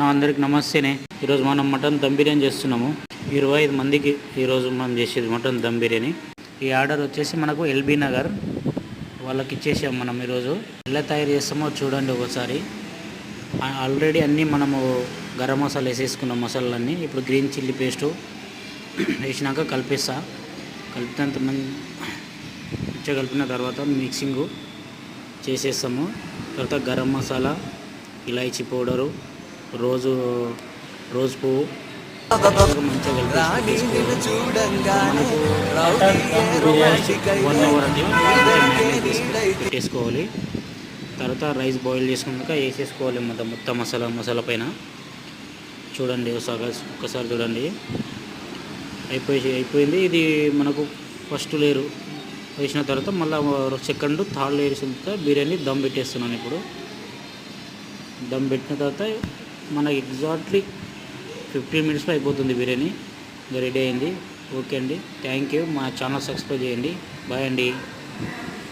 అందరికి నమస్తేనే. ఈరోజు మనం మటన్ దమ్ బిర్యానీ చేస్తున్నాము. 25 మందికి ఈరోజు మనం చేసేది మటన్ దమ్ బిర్యానీ. ఈ ఆర్డర్ వచ్చేసి మనకు ఎల్బీ నగర్ వాళ్ళకి ఇచ్చేసాం. మనం ఈరోజు ఎలా తయారు చేస్తామో చూడండి ఒకసారి. ఆల్రెడీ అన్నీ మనము గరం మసాలా వేసేసుకున్నాం. మసాలాలన్నీ ఇప్పుడు గ్రీన్ చిల్లీ పేస్టు వేసినాక కలిపినంత మంచిగా కలిపిన తర్వాత మిక్సింగ్ చేసేస్తాము. తర్వాత గరం మసాలా, ఇలాచీ పౌడరు, రోజ్ పువ్వు మంచిగా కలిపి మనకు 1 అవర్ అట్లా పెట్టేసుకోవాలి. తర్వాత రైస్ బాయిల్ చేసుకున్నాక వేసేసుకోవాలి మొత్తం మసాలా పైన. చూడండి ఒకసారి చూడండి. అయిపోయింది. ఇది మనకు ఫస్ట్ లేయర్ వేసిన తర్వాత మళ్ళీ సెకండ్ థర్డ్ లేయర్ వేసిన బిర్యానీ దమ్ పెట్టేస్తున్నాను. ఇప్పుడు దమ్ పెట్టిన తర్వాత మనకి ఎగ్జాక్ట్లీ 15 మినిట్స్లో అయిపోతుంది బిర్యానీ. రెడీ అయింది. ఓకే అండి, థ్యాంక్ యూ. మా ఛానల్ సబ్స్క్రైబ్ చేయండి. బాయ్ అండి.